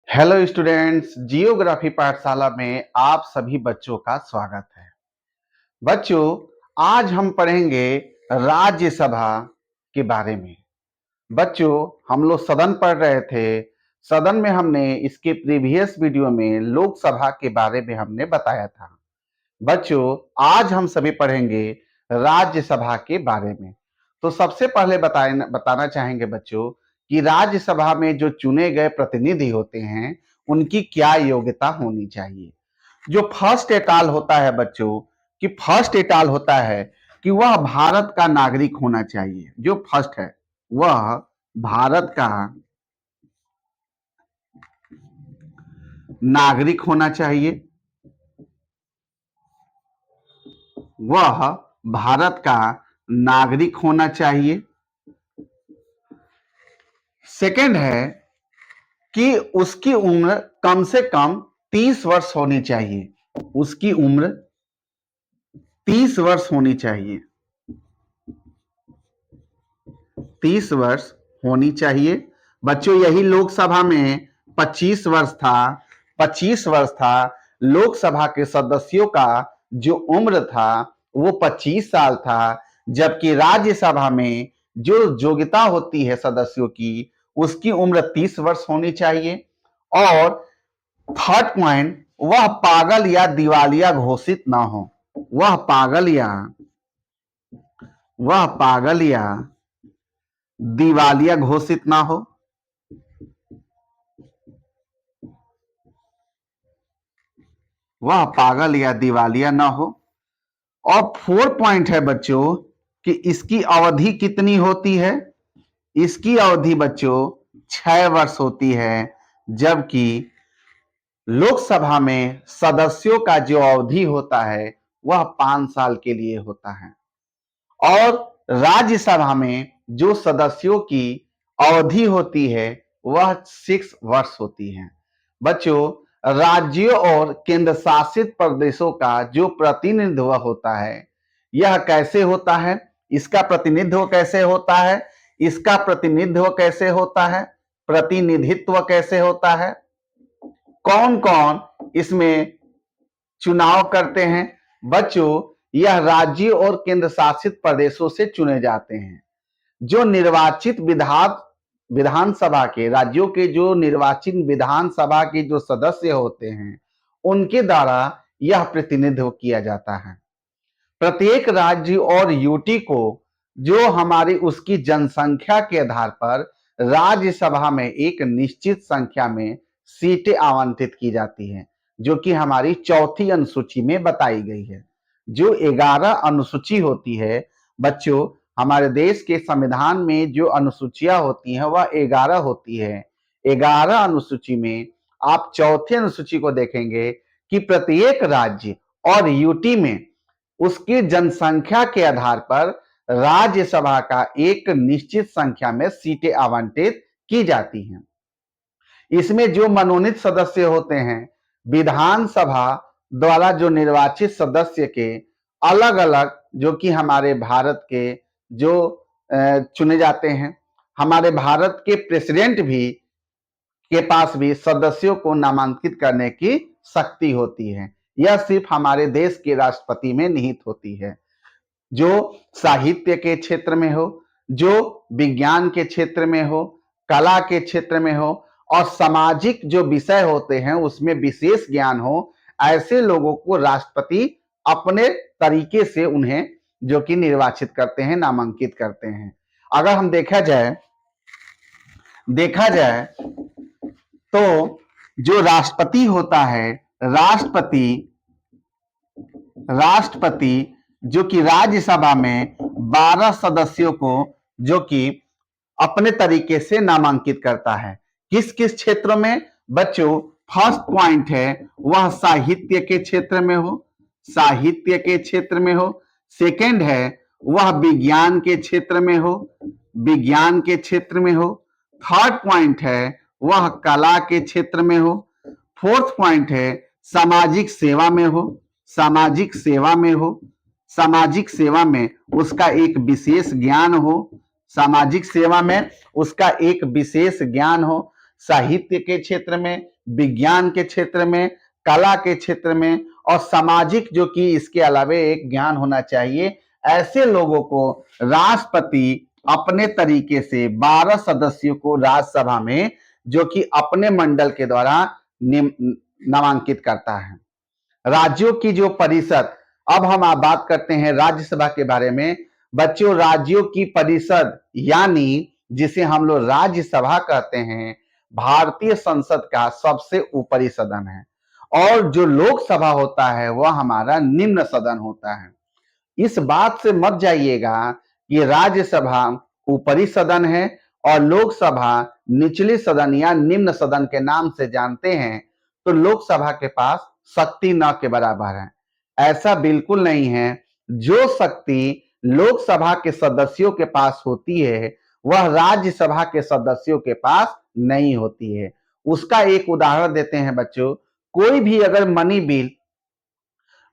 Hello students, geography पाठशाला में आप सभी बच्चों का स्वागत है। बच्चों, आज हम पढ़ेंगे राज्यसभा के बारे में। बच्चों, हम लोग सदन पढ़ रहे थे। सदन में हमने इसके प्रीवियस वीडियो में लोकसभा के बारे में हमने बताया था। बच्चों, आज हम सभी पढ़ेंगे राज्यसभा के बारे में। तो सबसे पहले बताना चाहेंगे बच्चों कि राज्यसभा में जो चुने गए प्रतिनिधि होते हैं उनकी क्या योग्यता होनी चाहिए। जो फर्स्ट एटाल होता है बच्चों, कि फर्स्ट एटाल होता है कि वह भारत का नागरिक होना चाहिए। जो फर्स्ट है वह भारत का नागरिक होना चाहिए। वह भारत का नागरिक होना चाहिए। सेकंड है कि उसकी उम्र कम से कम 30 वर्ष होनी चाहिए। उसकी उम्र 30 वर्ष होनी चाहिए। 30 वर्ष होनी चाहिए। बच्चों, यही लोकसभा में 25 वर्ष था। 25 वर्ष था। लोकसभा के सदस्यों का जो उम्र था वो 25 साल था, जबकि राज्यसभा में जो योग्यता होती है सदस्यों की उसकी उम्र 30 वर्ष होनी चाहिए। और थर्ड पॉइंट, वह पागल या दिवालिया घोषित ना हो। वह पागल या दिवालिया घोषित ना हो। वह पागल या दिवालिया ना हो। और फोर्थ पॉइंट है बच्चों कि इसकी अवधि कितनी होती है। इसकी अवधि बच्चों 6 वर्ष होती है, जबकि लोकसभा में सदस्यों का जो अवधि होता है वह 5 साल के लिए होता है। और राज्यसभा में जो सदस्यों की अवधि होती है वह 6 वर्ष होती है। बच्चों, राज्यों और केंद्र शासित प्रदेशों का जो प्रतिनिधित्व होता है यह कैसे होता है। इसका प्रतिनिधित्व कैसे होता है। इसका प्रतिनिधित्व कैसे होता है। प्रतिनिधित्व कैसे होता है। कौन कौन इसमें चुनाव करते हैं। बच्चों, यह राज्यों और केंद्र शासित प्रदेशों से चुने जाते हैं। जो निर्वाचित विधानसभा के राज्यों के जो निर्वाचित विधानसभा के जो सदस्य होते हैं उनके द्वारा यह प्रतिनिधित्व किया जाता है। प्रत्येक राज्य और यूटी को जो हमारी उसकी जनसंख्या के आधार पर राज्यसभा में एक निश्चित संख्या में सीटें आवंटित की जाती हैं, जो कि हमारी चौथी अनुसूची में बताई गई है। जो 11 अनुसूची होती है बच्चों, हमारे देश के संविधान में जो अनुसूचियां होती हैं वह 11 होती है। 11 अनुसूची में आप चौथे अनुसूची को देखेंगे कि प्रत्येक राज्य और यूटी में उसकी जनसंख्या के आधार पर राज्यसभा का एक निश्चित संख्या में सीटें आवंटित की जाती हैं। इसमें जो मनोनीत सदस्य होते हैं विधानसभा द्वारा जो निर्वाचित सदस्य के अलग अलग जो कि हमारे भारत के जो चुने जाते हैं। हमारे भारत के प्रेसिडेंट भी के पास भी सदस्यों को नामांकित करने की शक्ति होती है। यह सिर्फ हमारे देश के राष्ट्रपति में निहित होती है। जो साहित्य के क्षेत्र में हो, जो विज्ञान के क्षेत्र में हो, कला के क्षेत्र में हो और सामाजिक जो विषय होते हैं उसमें विशेष ज्ञान हो, ऐसे लोगों को राष्ट्रपति अपने तरीके से उन्हें जो कि निर्वाचित करते हैं, नामांकित करते हैं। अगर हम देखा जाए तो जो राष्ट्रपति होता है, राष्ट्रपति जो कि राज्यसभा में 12 सदस्यों को जो कि अपने तरीके से नामांकित करता है। किस किस क्षेत्रों में बच्चों? फर्स्ट पॉइंट है वह साहित्य के क्षेत्र में हो। सेकंड है वह विज्ञान के क्षेत्र में हो। थर्ड पॉइंट है वह कला के क्षेत्र में हो। फोर्थ पॉइंट है सामाजिक सेवा में में उसका एक विशेष ज्ञान हो। साहित्य के क्षेत्र में विज्ञान के क्षेत्र में, कला के क्षेत्र में और सामाजिक जो कि इसके अलावा एक ज्ञान होना चाहिए, ऐसे लोगों को राष्ट्रपति अपने तरीके से 12 सदस्यों को राज्यसभा में जो कि अपने मंडल के द्वारा नामांकित करता है। राज्यों की जो परिषद, अब हम बात करते हैं राज्यसभा के बारे में। बच्चों, राज्यों की परिषद यानी जिसे हम लोग राज्यसभा कहते हैं, भारतीय संसद का सबसे ऊपरी सदन है और जो लोकसभा होता है वह हमारा निम्न सदन होता है। इस बात से मत जाइएगा कि राज्यसभा ऊपरी सदन है और लोकसभा निचली सदन या निम्न सदन के नाम से जानते हैं, तो लोकसभा के पास शक्ति न के बराबर है। ऐसा बिल्कुल नहीं है। जो शक्ति लोकसभा के सदस्यों के पास होती है वह राज्यसभा के सदस्यों के पास नहीं होती है। उसका एक उदाहरण देते हैं बच्चों। कोई भी अगर मनी बिल,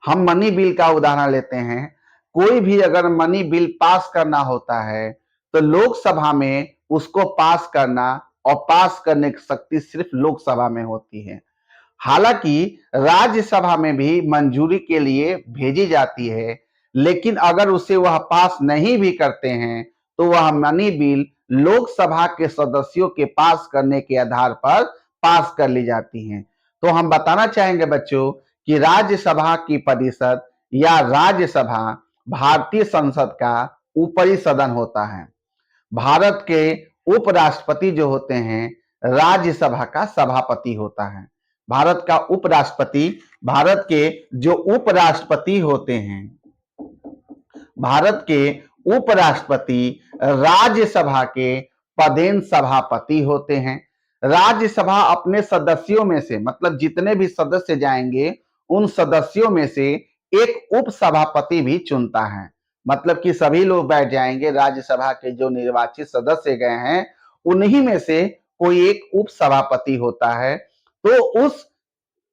हम मनी बिल का उदाहरण लेते हैं, कोई भी अगर मनी बिल पास करना होता है तो लोकसभा में उसको पास करना और पास करने की शक्ति सिर्फ लोकसभा में होती है। हालांकि राज्यसभा में भी मंजूरी के लिए भेजी जाती है, लेकिन अगर उसे वह पास नहीं भी करते हैं तो वह मनी बिल लोकसभा के सदस्यों के पास करने के आधार पर पास कर ली जाती हैं। तो हम बताना चाहेंगे बच्चों कि राज्यसभा की परिषद या राज्यसभा भारतीय संसद का ऊपरी सदन होता है। भारत के उपराष्ट्रपति जो होते हैं राज्यसभा का सभापति होता है। भारत का उपराष्ट्रपति, भारत के जो उपराष्ट्रपति होते हैं, भारत के उपराष्ट्रपति राज्यसभा के पदेन सभापति होते हैं। राज्यसभा अपने सदस्यों में से, मतलब जितने भी सदस्य जाएंगे उन सदस्यों में से एक उपसभापति भी चुनता है। मतलब कि सभी लोग बैठ जाएंगे, राज्यसभा के जो निर्वाचित सदस्य गए हैं उन्हीं में से कोई एक उपसभापति होता है। तो उस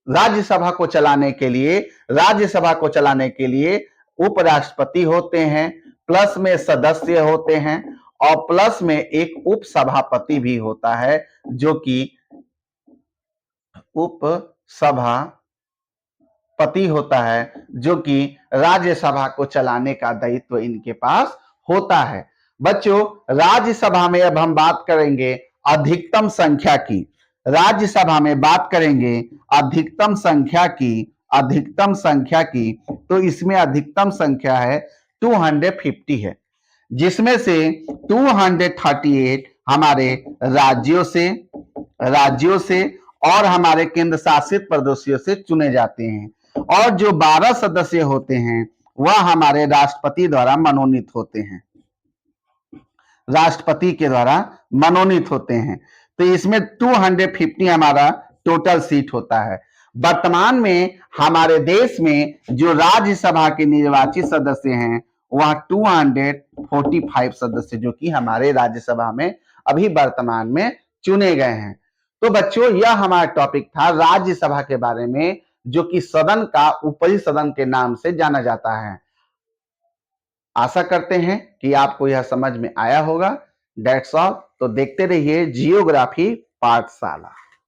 राज्यसभा को चलाने के लिए उपराष्ट्रपति होते हैं, प्लस में सदस्य होते हैं और प्लस में एक उपसभापति भी होता है जो कि उपसभापति होता है, जो कि राज्यसभा को चलाने का दायित्व इनके पास होता है। बच्चों, राज्यसभा में अब हम बात करेंगे अधिकतम संख्या की। राज्यसभा में बात करेंगे अधिकतम संख्या की, तो इसमें अधिकतम संख्या है 250 है, जिसमें से 238 हमारे राज्यों से और हमारे केंद्र शासित प्रदेशों से चुने जाते हैं और जो 12 सदस्य होते हैं वह हमारे राष्ट्रपति द्वारा मनोनीत होते हैं, राष्ट्रपति के द्वारा मनोनीत होते हैं। तो इसमें 250 हमारा टोटल सीट होता है। वर्तमान में हमारे देश में जो राज्यसभा के निर्वाचित सदस्य हैं वह 245 सदस्य जो कि हमारे राज्यसभा में अभी वर्तमान में चुने गए हैं। तो बच्चों, यह हमारा टॉपिक था राज्यसभा के बारे में, जो कि सदन का ऊपरी सदन के नाम से जाना जाता है। आशा करते हैं कि आपको यह समझ में आया होगा। That's all. तो देखते रहिए जियोग्राफी पाठशाला।